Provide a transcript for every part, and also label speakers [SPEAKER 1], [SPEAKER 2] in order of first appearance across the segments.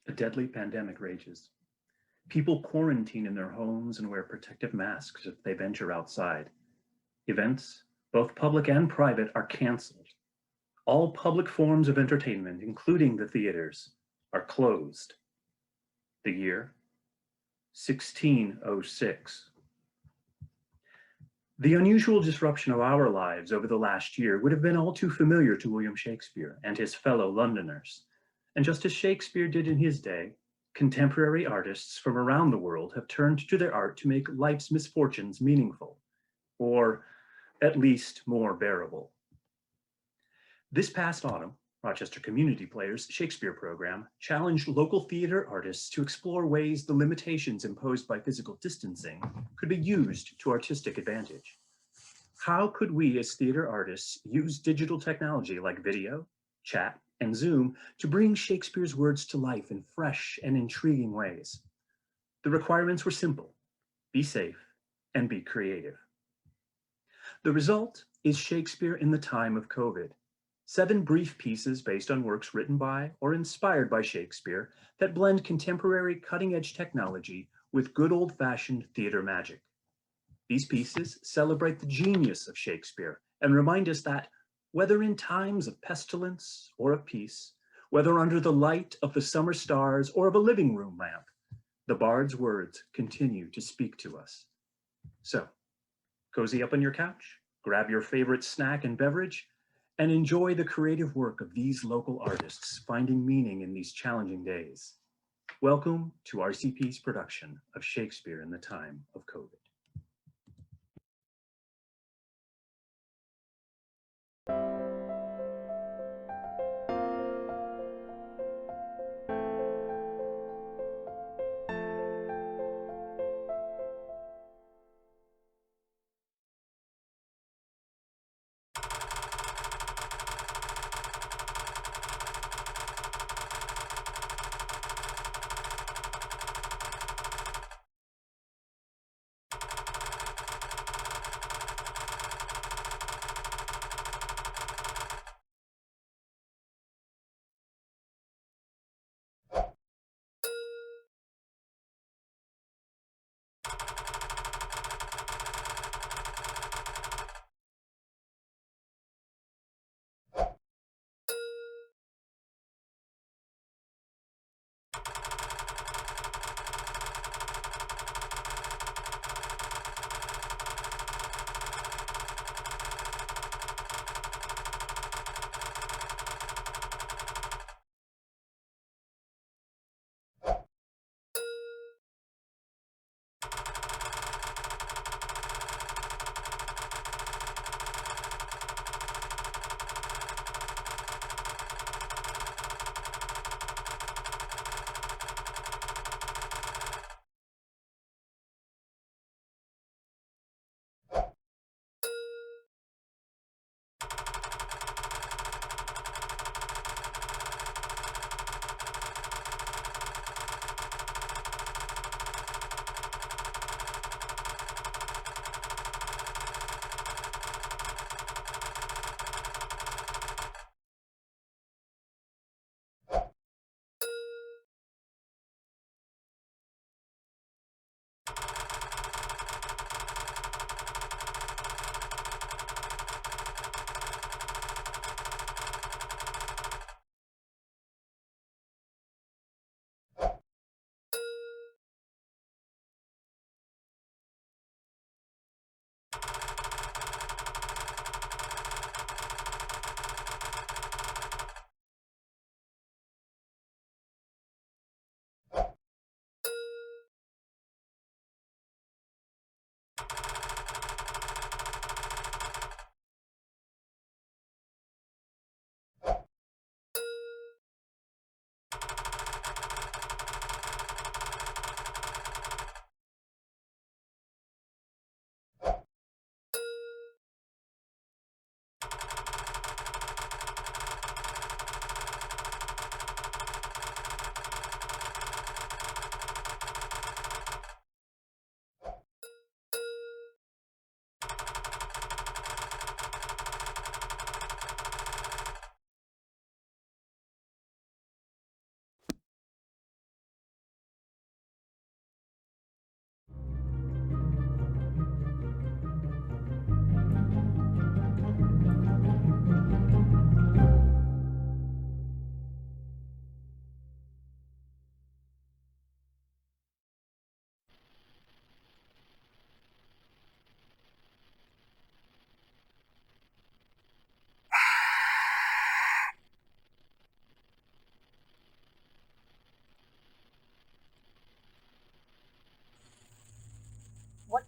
[SPEAKER 1] A deadly pandemic rages. People quarantine in their homes and wear protective masks if they venture outside. Events, both public and private, are canceled. All public forms of entertainment, including the theaters, are closed. The year? 1606. The unusual disruption of our lives over the last year would have been all too familiar to William Shakespeare and his fellow Londoners. And just as Shakespeare did in his day, contemporary artists from around the world have turned to their art to make life's misfortunes meaningful, or at least more bearable. This past autumn, Rochester Community Players' Shakespeare Program challenged local theater artists to explore ways the limitations imposed by physical distancing could be used to artistic advantage. How could we as theater artists use digital technology like video, chat, and Zoom to bring Shakespeare's words to life in fresh and intriguing ways? The requirements were simple: be safe and be creative. The result is Shakespeare in the time of COVID. 7 brief pieces based on works written by or inspired by Shakespeare that blend contemporary cutting-edge technology with good old-fashioned theater magic. These pieces celebrate the genius of Shakespeare and remind us that, whether in times of pestilence or of peace, whether under the light of the summer stars or of a living room lamp, the bard's words continue to speak to us. So, cozy up on your couch, grab your favorite snack and beverage, and enjoy the creative work of these local artists finding meaning in these challenging days. Welcome to RCP's production of Shakespeare in the Time of COVID.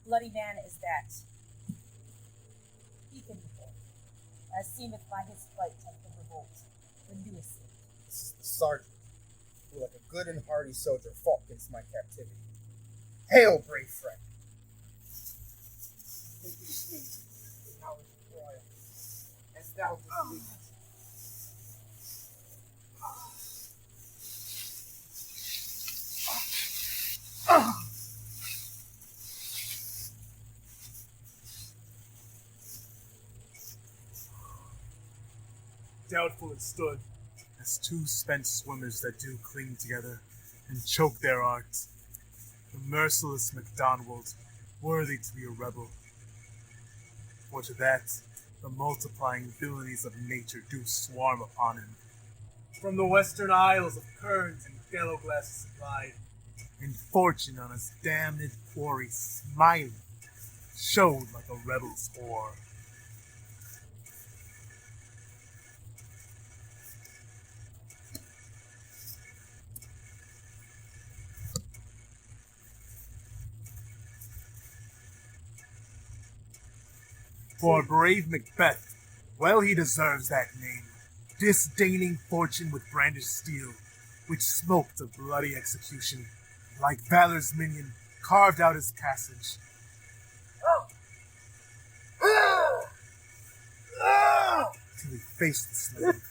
[SPEAKER 2] bloody man is that? He can be born, as seemeth by his flight of the revolt, the newest.
[SPEAKER 3] This is the sergeant, who like a good and hardy soldier fought against my captivity. Hail, brave friend! Take these things, the knowledge of royal, as thou didst.
[SPEAKER 4] Doubtful it stood, as two spent swimmers that do cling together and choke their art. The merciless MacDonald, worthy to be a rebel. For to that, the multiplying villainies of nature do swarm upon him. From the western isles of kerns and gallow glasses supplied, and fortune on his damned quarry smiling, showed like a rebel's oar. For brave Macbeth, well he deserves that name, disdaining fortune with brandished steel, which smoked of bloody execution, like valor's minion, carved out his passage. Till he faced the slave.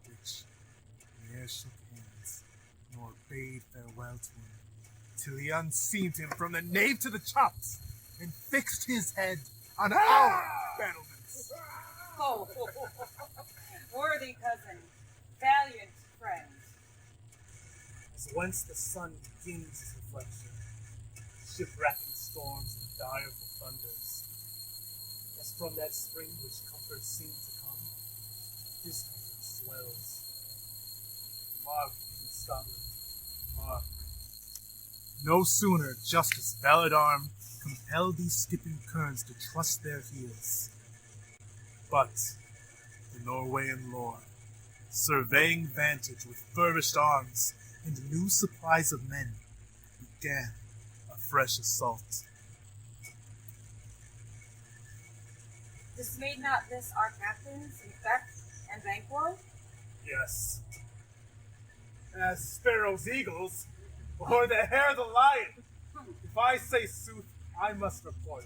[SPEAKER 4] Which ne'er shook hands, nor bade farewell to him, till he unseamed him from the nave to the chops, and fixed his head on our battlements.
[SPEAKER 2] Oh, worthy cousin, valiant friend.
[SPEAKER 4] As whence the sun begins his reflection, shipwrecking storms and direful thunders, as from that spring which comfort seemed to come, discomfort swells. Mark, King of Scotland, mark. No sooner justice valid arm compelled these skipping kerns to trust their heels, but the Norwegian lord, surveying vantage with furbished arms and new supplies of men, began a fresh assault.
[SPEAKER 2] Dismayed not this our captains, Macbeth and Banquo?
[SPEAKER 4] Yes, as sparrows eagles, or the hare the lion. If I say sooth, I must report.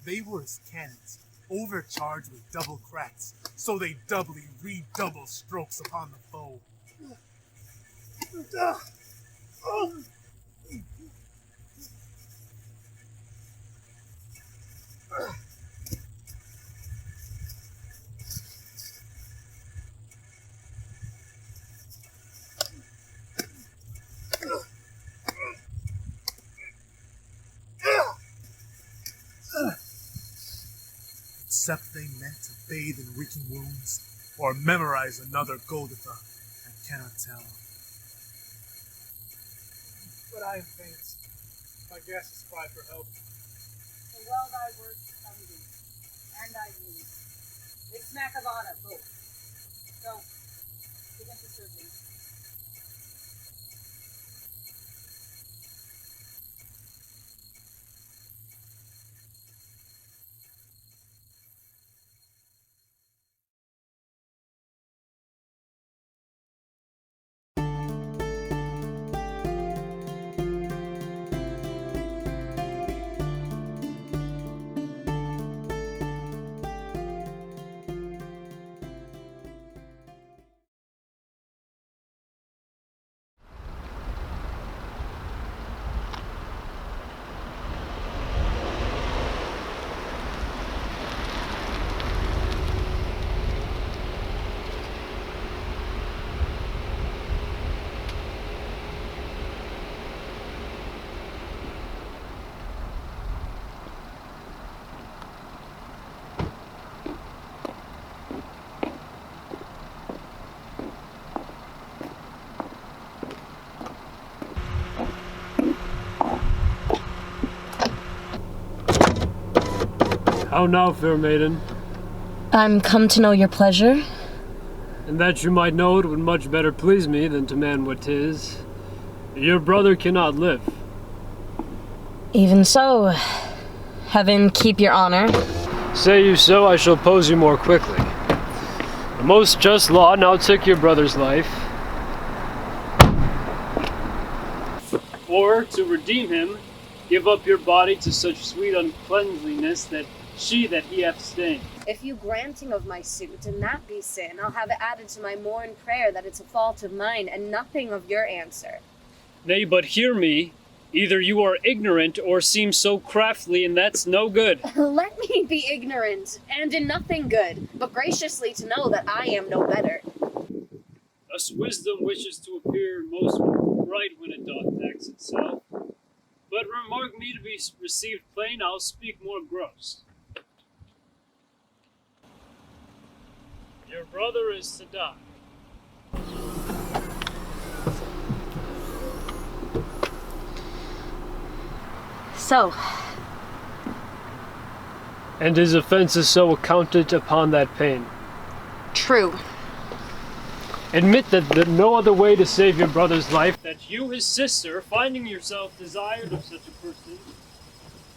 [SPEAKER 4] They were as cannons, overcharged with double cracks, so they doubly redouble strokes upon the foe. Except they meant to bathe in reeking wounds, or memorize another Golgotha, I cannot tell. But I am faint. My guests cry for help.
[SPEAKER 2] So well thy words come thee, and thy deeds. They smack of honor both. So, begin to serve thee.
[SPEAKER 5] How now, fair maiden?
[SPEAKER 6] I'm come to know your pleasure.
[SPEAKER 5] And that you might know it would much better please me than to man what 'tis. Your brother cannot live.
[SPEAKER 6] Even so, heaven keep your honor.
[SPEAKER 5] Say you so, I shall pose you more quickly. The most just law now took your brother's life, or to redeem him, give up your body to such sweet uncleanliness that she that he hath stained.
[SPEAKER 7] If you granting of my suit, and that be sin, I'll have it added to my morn prayer that it's a fault of mine, and nothing of your answer.
[SPEAKER 5] Nay, but hear me. Either you are ignorant or seem so craftily, and that's no good.
[SPEAKER 7] Let me be ignorant, and in nothing good, but graciously to know that I am no better.
[SPEAKER 5] Thus wisdom wishes to appear most right when it doth tax itself. But remark me to be received plain, I'll speak more gross. Your brother is to die.
[SPEAKER 7] So,
[SPEAKER 5] And his offense is so accounted upon that pain.
[SPEAKER 7] true.
[SPEAKER 5] Admit that no other way to save your brother's life, that you, his sister, finding yourself desired of such a person,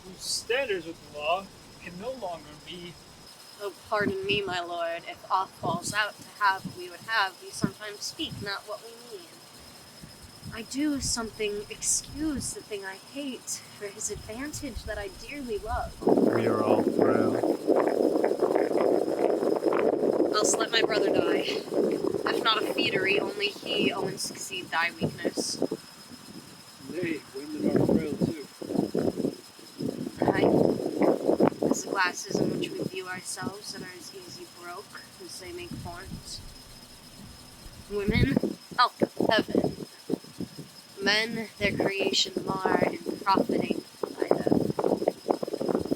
[SPEAKER 5] whose standards with the law can no longer be.
[SPEAKER 7] Oh, pardon me, my lord, if aught falls out to have we would have, we sometimes speak not what we mean. I do something excuse the thing I hate, for his advantage that I dearly love.
[SPEAKER 5] We are all frail.
[SPEAKER 7] Else let my brother die. If not a feedery, only he own succeed thy weakness.
[SPEAKER 5] Nay, women are frail too.
[SPEAKER 7] Aye. As the glasses in which we view ourselves that are as easy broke as they make forms. Women, help heaven. Men, their creation mar in profiting by them.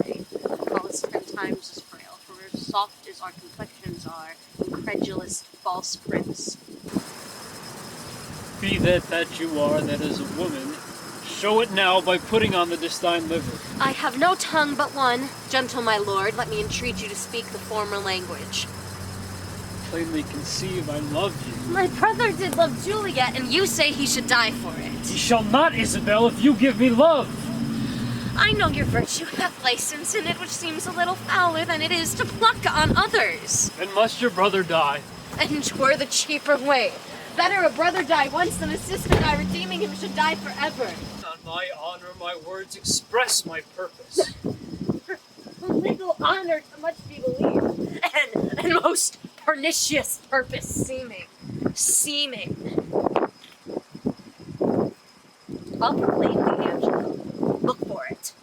[SPEAKER 7] They call us 10 times as frail, for as soft as our complexions are, incredulous false prince.
[SPEAKER 5] Be that you are, that is a woman, show it now by putting on the destined liver.
[SPEAKER 7] I have no tongue but one. Gentle my lord, let me entreat you to speak the former language.
[SPEAKER 5] Plainly conceive I love you.
[SPEAKER 7] My brother did love Juliet, and you say he should die for it.
[SPEAKER 5] He shall not, Isabel, if you give me love.
[SPEAKER 7] I know your virtue hath license in it, which seems a little fouler than it is to pluck on others.
[SPEAKER 5] And must your brother die?
[SPEAKER 7] And 'twere the cheaper way. Better a brother die once than a sister die redeeming him should die forever.
[SPEAKER 5] On my honor, my words express my purpose.
[SPEAKER 7] Little honor to much be believed, and most pernicious purpose seeming. I'll proclaim thee, Angelo. Look for it.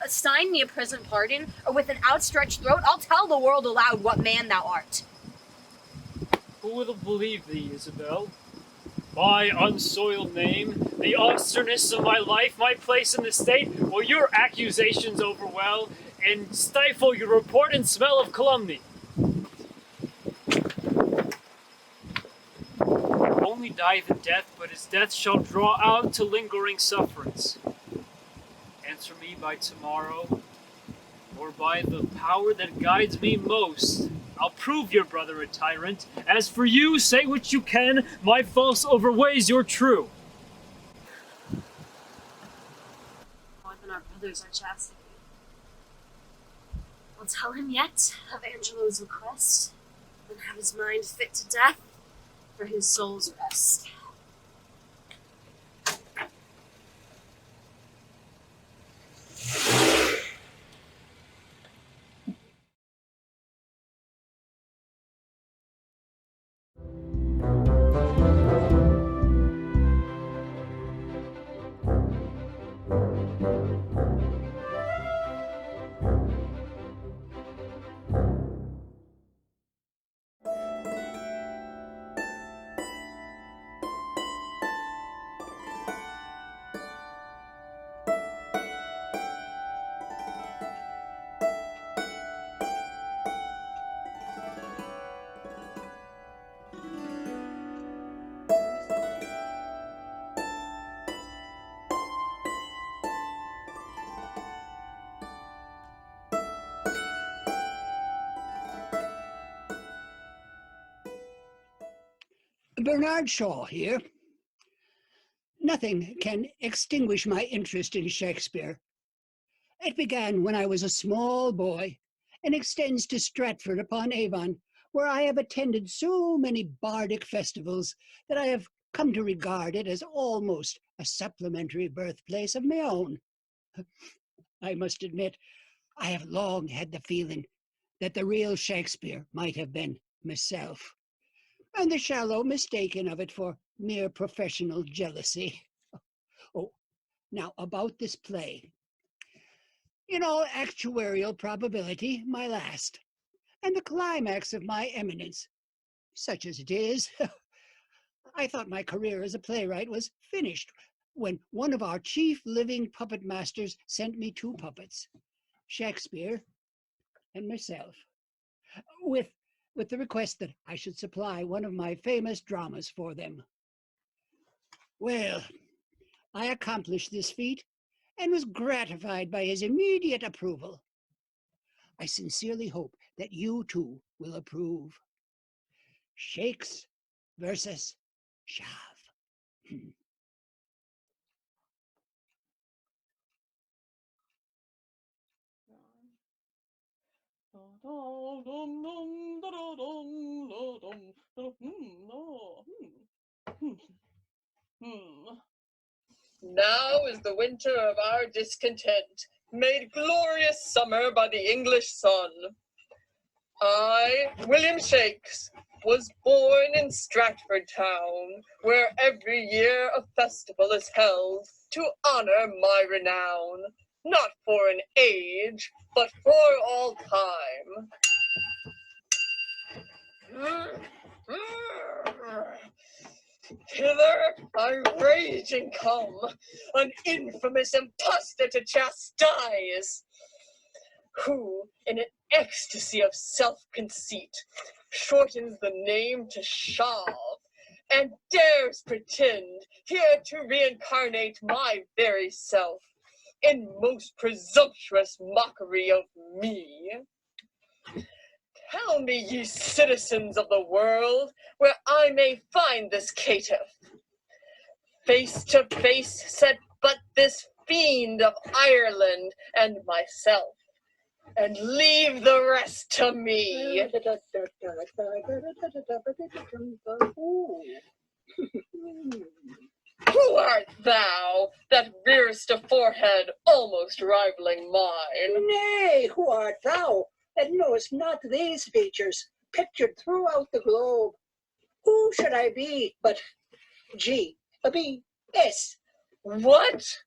[SPEAKER 7] Assign me a present pardon, or with an outstretched throat, I'll tell the world aloud what man thou art.
[SPEAKER 5] Who will believe thee, Isabel? My unsoiled name, the austerness of my life, my place in the state, will your accusations overwhelm and stifle your report and smell of calumny? Only die the death, but his death shall draw out to lingering sufferance. Answer me by tomorrow, or by the power that guides me most, I'll prove your brother a tyrant. As for you, say what you can, my false overweighs your true.
[SPEAKER 7] More than our brothers are chastity. I'll tell him yet of Angelo's request, and have his mind fit to death for his soul's rest.
[SPEAKER 8] Bernard Shaw here. Nothing can extinguish my interest in Shakespeare. It began when I was a small boy and extends to Stratford upon Avon, where I have attended so many bardic festivals that I have come to regard it as almost a supplementary birthplace of my own. I must admit, I have long had the feeling that the real Shakespeare might have been myself, and the shallow mistaking of it for mere professional jealousy. Oh, now about this play. In all actuarial probability, my last, and the climax of my eminence, such as it is. I thought my career as a playwright was finished when one of our chief living puppet masters sent me 2 puppets, Shakespeare and myself, with the request that I should supply one of my famous dramas for them. Well, I accomplished this feat and was gratified by his immediate approval. I sincerely hope that you too will approve. Shakes versus Shav.
[SPEAKER 9] Now is the winter of our discontent, made glorious summer by the English sun. I, William Shakes, was born in Stratford town, where every year a festival is held to honor my renown, not for an age, but for all time. Hither I raging come, an infamous impostor to chastise, who, in an ecstasy of self-conceit, shortens the name to Shav, and dares pretend here to reincarnate my very self, in most presumptuous mockery of me. Tell me, ye citizens of the world, where I may find this caitiff. Face to face set but this fiend of Ireland and myself, and leave the rest to me. Who art thou, that rearest a forehead almost rivaling mine?
[SPEAKER 8] Nay, who art thou that knowest not these features pictured throughout the globe? Who should I be but G-B-S?
[SPEAKER 9] What?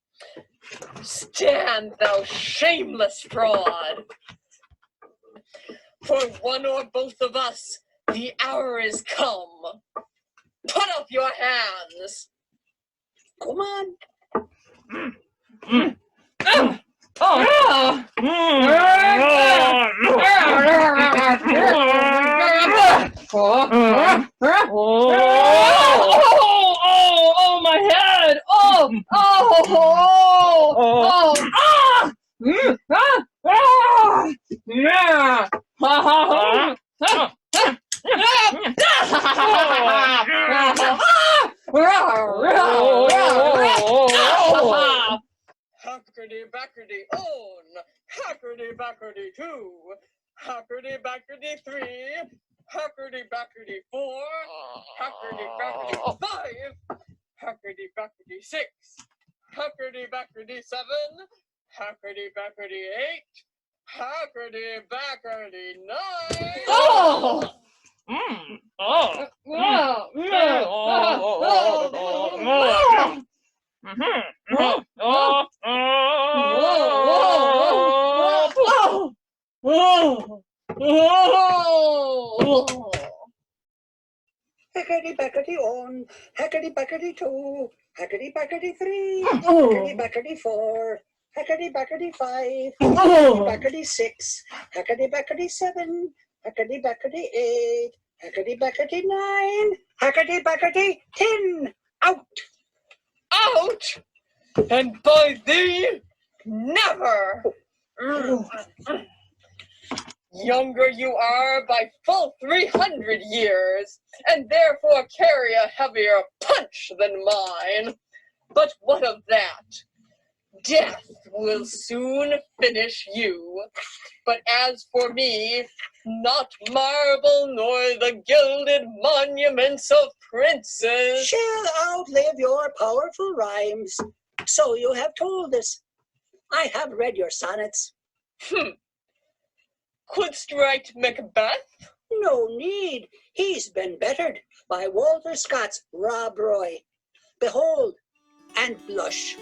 [SPEAKER 9] Stand, thou shameless fraud! For one or both of us, the hour is come. Put up your hands!
[SPEAKER 8] Come on.
[SPEAKER 9] Oh, my head! Hackerty-backerty on, hackerty-backerty 2, hackerty-backerty 3, hackerty-backerty 4, hackerty-backerty 5, hackerty-backerty 6, hackerty-backerty 7, hackerty-backerty 8, hackerty-backerty 9. Oh!
[SPEAKER 8] Hackety-backety on, hackety-backety 2, hackety-backety 3, hackety-backety 4, hackety-backety 5, hackety-backety 6, hackety-backety 7, hackety-backety 8, hackety-backety 9, hackety-backety 10. Out!
[SPEAKER 9] Out! And by thee, never! Younger you are by full 300 years, and therefore carry a heavier punch than mine. But what of that? Death will soon finish you. But as for me, not marble nor the gilded monuments of princes
[SPEAKER 8] Shall outlive your powerful rhymes. So you have told us. I have read your sonnets.
[SPEAKER 9] Couldst write Macbeth?
[SPEAKER 8] No need. He's been bettered by Walter Scott's Rob Roy. Behold and blush.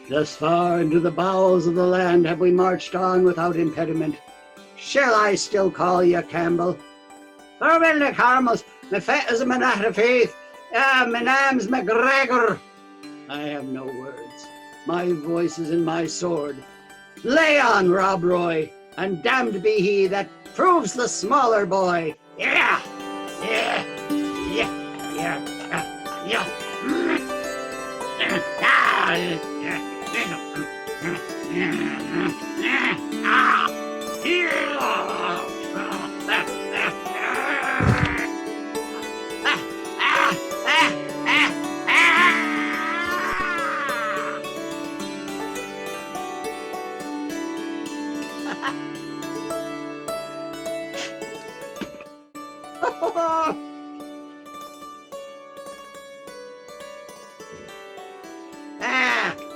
[SPEAKER 10] Thus far into the bowels of the land have we marched on without impediment. Shall I still call you Campbell? Farewell the Carmels, my fet is a man of faith, my name's MacGregor. I have no words, my voice is in my sword. Lay on, Rob Roy, and damned be he that proves the smaller boy. Yeah, yeah, yeah, yeah, yeah.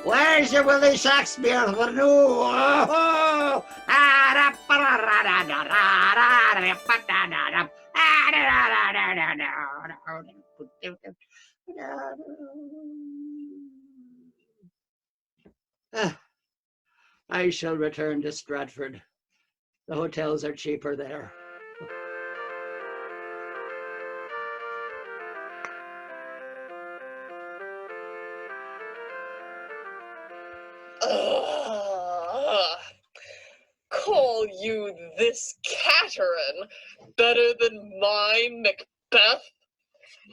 [SPEAKER 10] Where's your Willie Shakespeare for new? I shall return to Stratford. The hotels are cheaper there.
[SPEAKER 9] Call you this Catherine better than my Macbeth?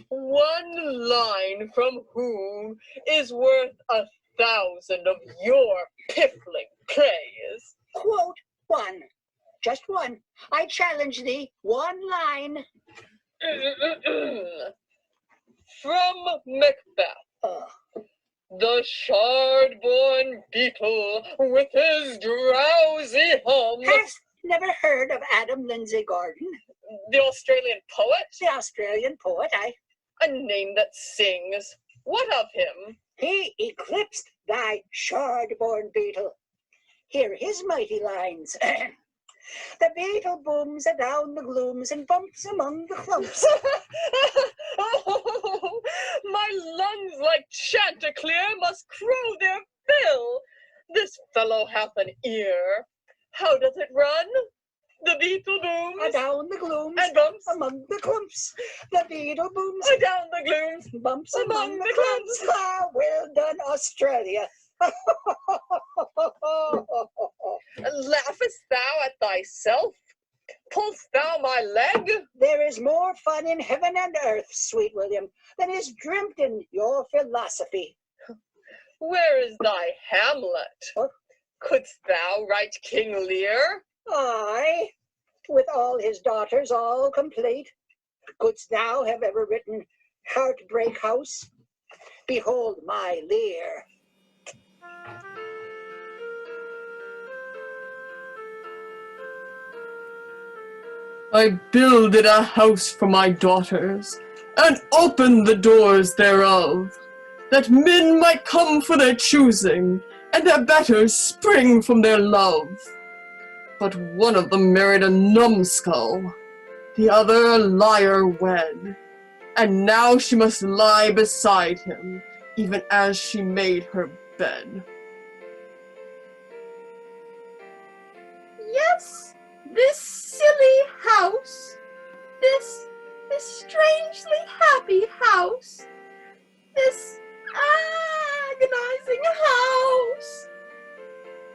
[SPEAKER 9] One line from whom is worth 1,000 of your piffling praise.
[SPEAKER 8] Quote one. Just one. I challenge thee. One line.
[SPEAKER 9] From Macbeth. The shard-born beetle with his drowsy hum.
[SPEAKER 8] Hast never heard of Adam Lindsay Gordon?
[SPEAKER 9] The Australian poet?
[SPEAKER 8] The Australian poet, aye.
[SPEAKER 9] A name that sings. What of him?
[SPEAKER 8] He eclipsed thy shard-born beetle. Hear his mighty lines. The beetle booms adown the glooms and bumps among the clumps.
[SPEAKER 9] Oh, my lungs like Chanticleer must crow their fill. This fellow hath an ear. How doth it run? The beetle booms
[SPEAKER 8] Adown the glooms
[SPEAKER 9] and bumps
[SPEAKER 8] among the clumps. The beetle booms
[SPEAKER 9] adown the glooms.
[SPEAKER 8] bumps
[SPEAKER 9] among the
[SPEAKER 8] clumps. Ah, well done, Australia.
[SPEAKER 9] Laughest thou at thyself? Pull'st thou my leg?
[SPEAKER 8] There is more fun in heaven and earth, sweet William, than is dreamt in your philosophy.
[SPEAKER 9] Where is thy Hamlet?
[SPEAKER 8] What?
[SPEAKER 9] Couldst thou write King Lear?
[SPEAKER 8] Aye, with all his daughters all complete. Couldst thou have ever written Heartbreak House? Behold my Lear.
[SPEAKER 11] I builded a house for my daughters, and opened the doors thereof, that men might come for their choosing, and their betters spring from their love. But one of them married a numbskull, the other a liar wed. and now she must lie beside him, even as she made her bed.
[SPEAKER 12] Yes, this silly house, this strangely happy house, this agonizing house,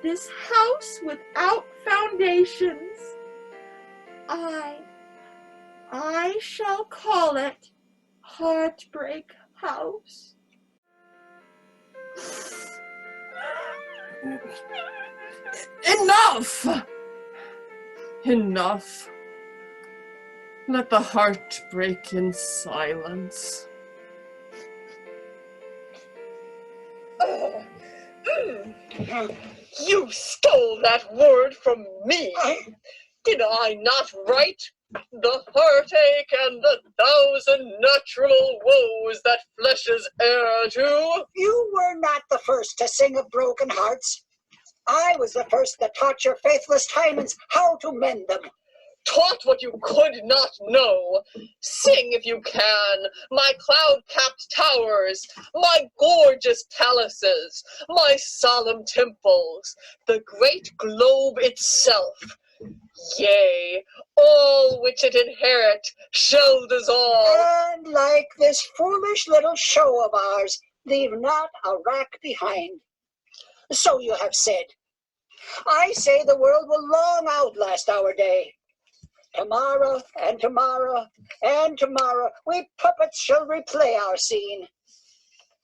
[SPEAKER 12] this house without foundations, I shall call it Heartbreak House.
[SPEAKER 11] Enough! Enough. Let the heart break in silence.
[SPEAKER 9] You stole that word from me. Did I not write? The heartache and the 1,000 natural woes that flesh is heir to.
[SPEAKER 8] You were not the first to sing of broken hearts. I was the first that taught your faithless Hymens how to mend them.
[SPEAKER 9] Taught what you could not know. Sing if you can, my cloud-capped towers, my gorgeous palaces, my solemn temples, the great globe itself. Yea, all which it inherit shall dissolve.
[SPEAKER 8] And like this foolish little show of ours, leave not a rack behind. So you have said. I say the world will long outlast our day. Tomorrow and tomorrow and tomorrow, we puppets shall replay our scene.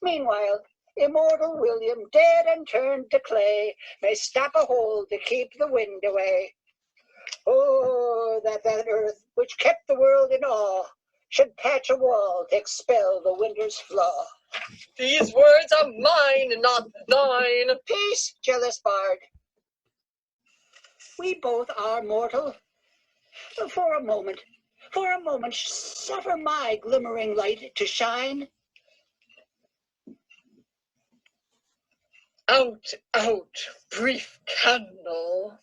[SPEAKER 8] Meanwhile, immortal William, dead and turned to clay, may stop a hole to keep the wind away. Oh, that earth, which kept the world in awe, should patch a wall to expel the winter's flaw.
[SPEAKER 9] These words are mine, not thine.
[SPEAKER 8] Peace, jealous bard. We both are mortal. For a moment, suffer my glimmering light to shine.
[SPEAKER 9] Out, out, brief candle.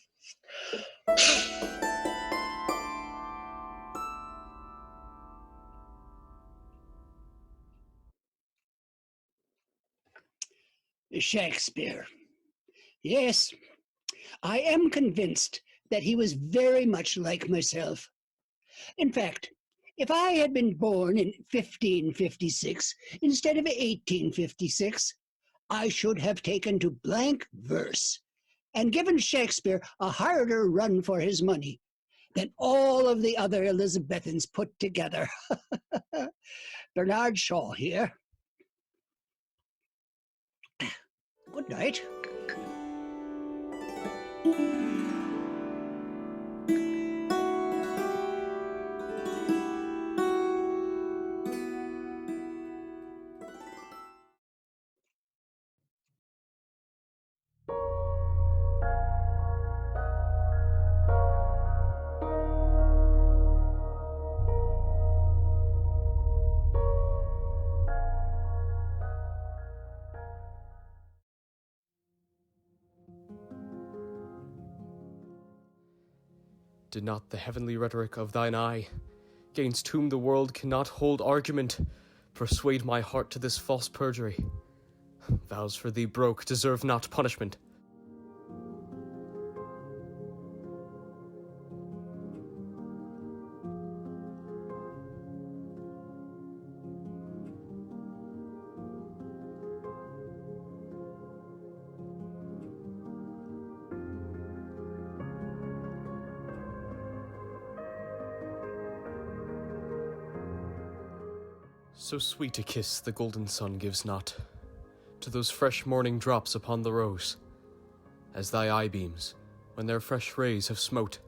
[SPEAKER 8] Shakespeare. Yes, I am convinced that he was very much like myself. In fact, if I had been born in 1556 instead of 1856, I should have taken to blank verse and given Shakespeare a harder run for his money than all of the other Elizabethans put together. Bernard Shaw here. Good night.
[SPEAKER 13] Did not the heavenly rhetoric of thine eye, gainst whom the world cannot hold argument, persuade my heart to this false perjury? Vows for thee broke deserve not punishment. So sweet a kiss the golden sun gives not to those fresh morning drops upon the rose, as thy eye beams, when their fresh rays have smote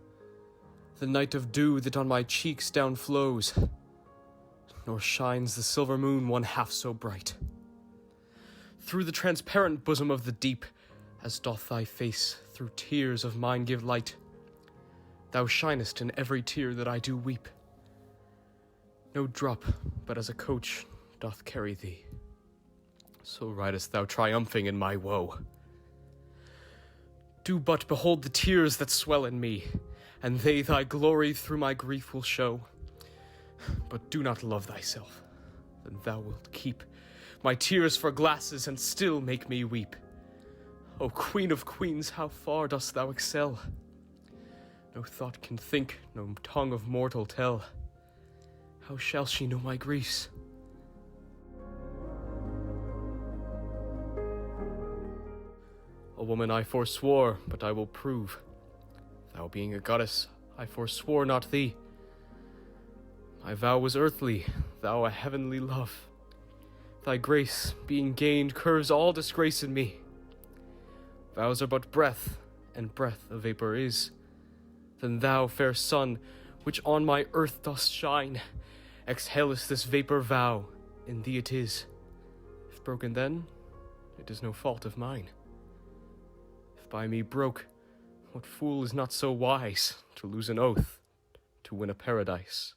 [SPEAKER 13] the night of dew that on my cheeks down flows, nor shines the silver moon one half so bright through the transparent bosom of the deep, as doth thy face through tears of mine give light. Thou shinest in every tear that I do weep. No drop, but as a coach, doth carry thee. So ridest thou triumphing in my woe. Do but behold the tears that swell in me, and they thy glory through my grief will show. But do not love thyself, then thou wilt keep my tears for glasses and still make me weep. O Queen of Queens, how far dost thou excel? No thought can think, no tongue of mortal tell. How shall she know my griefs? A woman I forswore, but I will prove. Thou being a goddess, I forswore not thee. My vow was earthly, thou a heavenly love. Thy grace, being gained, curves all disgrace in me. Vows are but breath, and breath a vapor is. Then thou, fair sun, which on my earth dost shine, exhalest this vapor vow, in thee it is. If broken then, it is no fault of mine. If by me broke, what fool is not so wise to lose an oath, to win a paradise?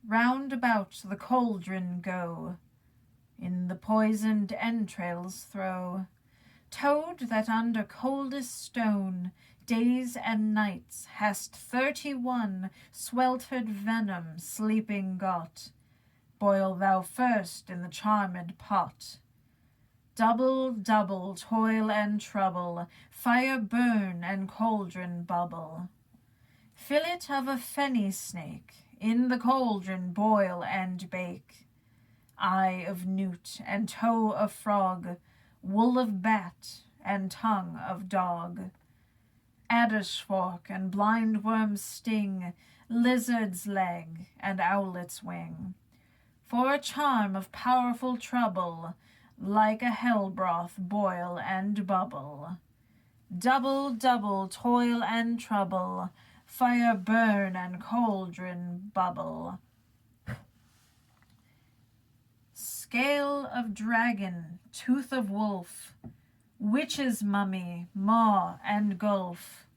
[SPEAKER 14] Round about the cauldron go, in the poisoned entrails throw. Toad, that under coldest stone days and nights hast 31 sweltered venom sleeping got, boil thou first in the charmed pot. Double, double toil and trouble, fire burn and cauldron bubble. Fillet of a fenny snake, in the cauldron boil and bake. Eye of newt and toe of frog, wool of bat and tongue of dog. Adder's fork and blind worm's sting, lizard's leg and owlet's wing. For a charm of powerful trouble, like a hell broth boil and bubble. Double, double toil and trouble, fire burn and cauldron bubble. Scale of dragon, tooth of wolf, witch's mummy, maw and gulf.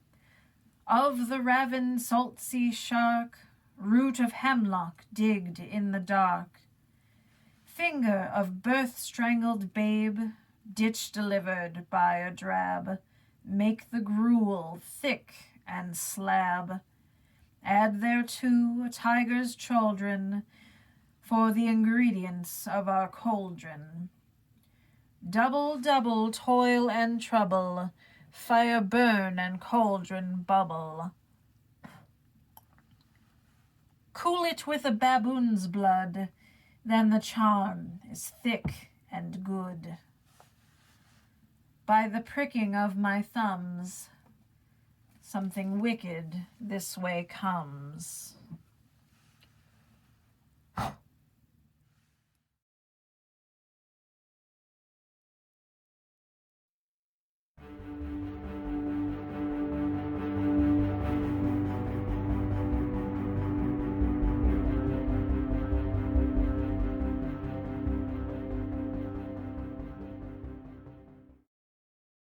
[SPEAKER 14] Of the raven salt sea shark, root of hemlock digged in the dark. Finger of birth-strangled babe, ditch delivered by a drab. Make the gruel thick and slab. Add thereto a tiger's chaldron for the ingredients of our cauldron. Double, double toil and trouble, fire burn and cauldron bubble. Cool it with a baboon's blood, then the charm is thick and good. By the pricking of my thumbs, something wicked this way comes.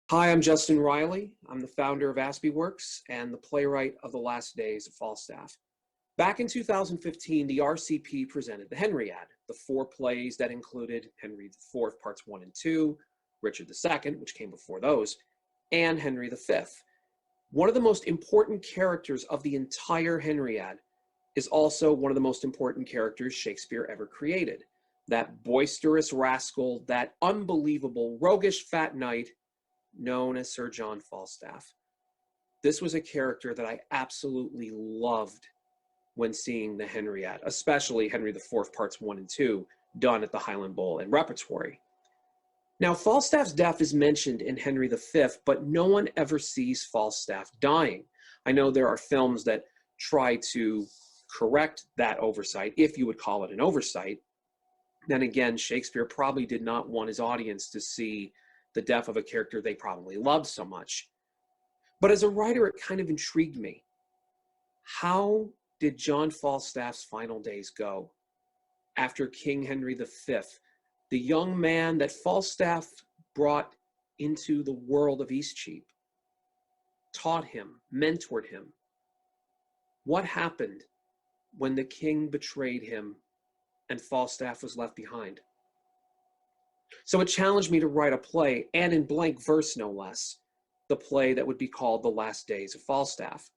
[SPEAKER 15] Hi, I'm Justin Riley. I'm the founder of Aspie Works and the playwright of The Last Days of Falstaff. Back in 2015, the RCP presented the Henriade, the 4 plays that included Henry IV, parts 1 and 2, Richard II, which came before those, and Henry V. One of the most important characters of the entire Henriade is also one of the most important characters Shakespeare ever created. That boisterous rascal, that unbelievable, roguish fat knight, known as Sir John Falstaff. This was a character that I absolutely loved when seeing the Henriade, especially Henry IV parts 1 and 2, done at the Highland Bowl and Repertory. Now, Falstaff's death is mentioned in Henry V, but no one ever sees Falstaff dying. I know there are films that try to correct that oversight, if you would call it an oversight. Then again, Shakespeare probably did not want his audience to see the death of a character they probably loved so much. But as a writer, it kind of intrigued me. How did John Falstaff's final days go after King Henry V, the young man that Falstaff brought into the world of Eastcheap? taught him, mentored him. What happened when the king betrayed him and Falstaff was left behind? So it challenged me to write a play, and in blank verse no less, the play that would be called The Last Days of Falstaff.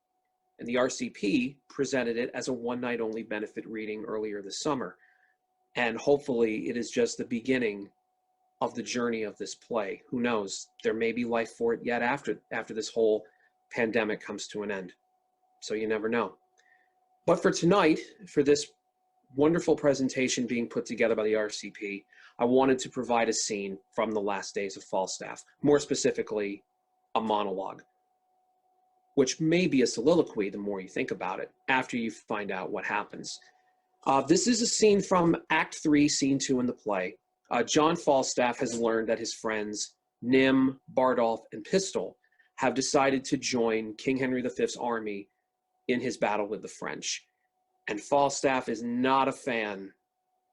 [SPEAKER 15] And the RCP presented it as a one-night only benefit reading earlier this summer. And hopefully it is just the beginning of the journey of this play. Who knows? There may be life for it yet after this whole pandemic comes to an end. So you never know. But for tonight, for this wonderful presentation being put together by the RCP, I wanted to provide a scene from The Last Days of Falstaff, more specifically, a monologue, which may be a soliloquy the more you think about it, after you find out what happens. This is a scene from Act 3, Scene 2 in the play. John Falstaff has learned that his friends, Nym, Bardolph, and Pistol, have decided to join King Henry V's army in his battle with the French. And Falstaff is not a fan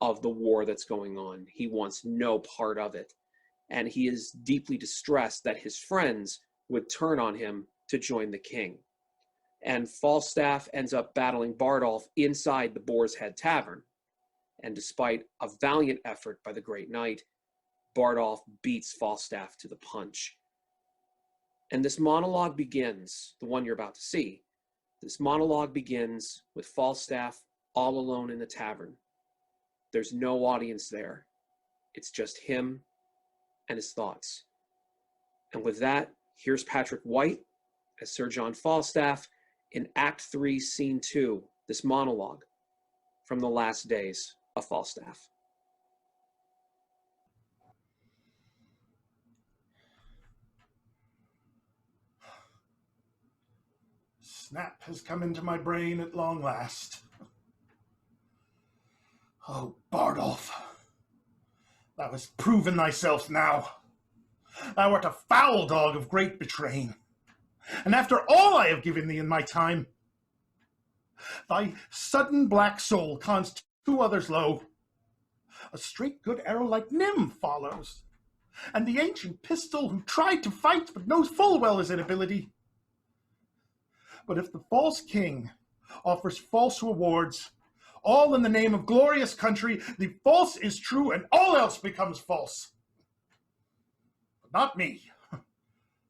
[SPEAKER 15] of the war that's going on. He wants no part of it. And he is deeply distressed that his friends would turn on him to join the king. And Falstaff ends up battling Bardolph inside the Boar's Head Tavern. And despite a valiant effort by the great knight, Bardolph beats Falstaff to the punch. And this monologue begins, the one you're about to see, this monologue begins with Falstaff all alone in the tavern. There's no audience there. It's just him and his thoughts. And with that, here's Patrick White as Sir John Falstaff in Act 3, Scene 2, this monologue from The Last Days of Falstaff.
[SPEAKER 16] Snap has come into my brain at long last. Oh, Bardolph, thou hast proven thyself now. Thou art a foul dog of great betraying. And after all I have given thee in my time, thy sudden black soul cons 2 others low. A straight good arrow like Nym follows, and the ancient Pistol who tried to fight but knows full well his inability. But if the false king offers false rewards, all in the name of glorious country, the false is true and all else becomes false. But not me.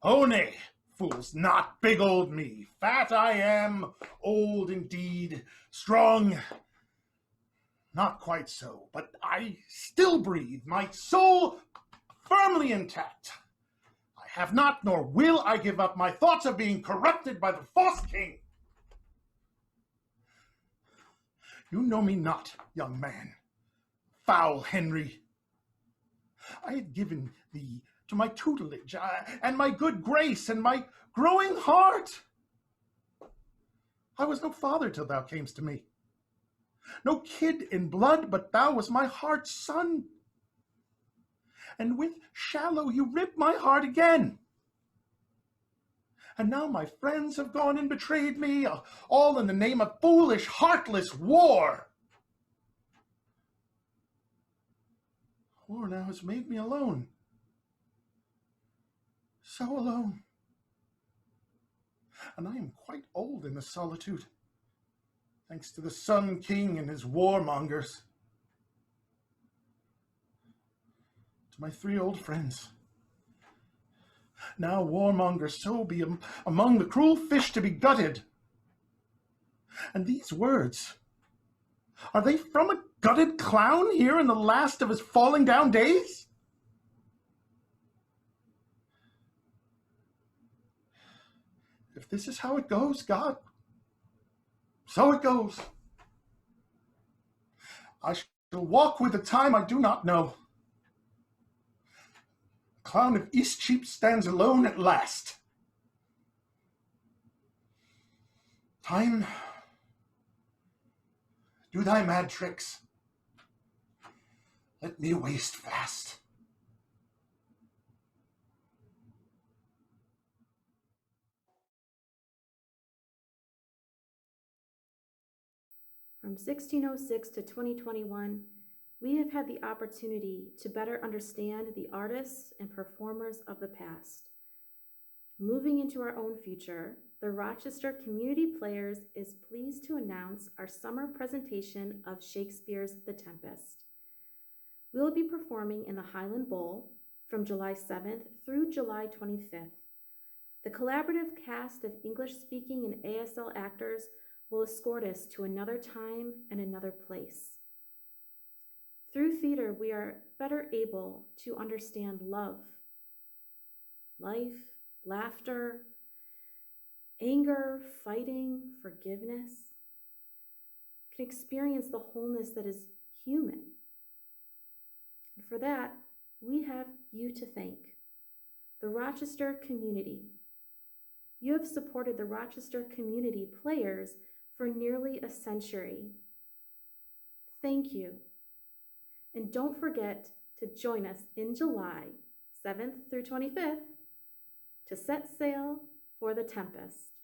[SPEAKER 16] Oh nay, fools, not big old me. Fat I am, old indeed, strong, not quite so, but I still breathe, my soul firmly intact. I have not, nor will I give up my thoughts of being corrupted by the false king. You know me not, young man, foul Henry. I had given thee to my tutelage, and my good grace, and my growing heart. I was no father till thou camest to me. No kid in blood, but thou was my heart's son. And with shallow you ripped my heart again. And now my friends have gone and betrayed me, all in the name of foolish, heartless war. War now has made me alone. So alone. And I am quite old in the solitude, thanks to the Sun King and his warmongers. To my 3 old friends, now warmongers, so be among the cruel fish to be gutted. And these words, are they from a gutted clown here in the last of his falling down days? If this is how it goes, God, so it goes. I shall walk with the time I do not know. The clown of Eastcheap stands alone at last. Time, do thy mad tricks. Let me waste fast.
[SPEAKER 17] From 1606 to 2021, we have had the opportunity to better understand the artists and performers of the past. Moving into our own future, the Rochester Community Players is pleased to announce our summer presentation of Shakespeare's The Tempest. We will be performing in the Highland Bowl from July 7th through July 25th. The collaborative cast of English-speaking and ASL actors will escort us to another time and another place. Through theater, we are better able to understand love, life, laughter, anger, fighting, forgiveness, can experience the wholeness that is human. And for that, we have you to thank, the Rochester community. You have supported the Rochester Community Players for nearly a century. Thank you. And don't forget to join us in July 7th through 25th to set sail for The Tempest.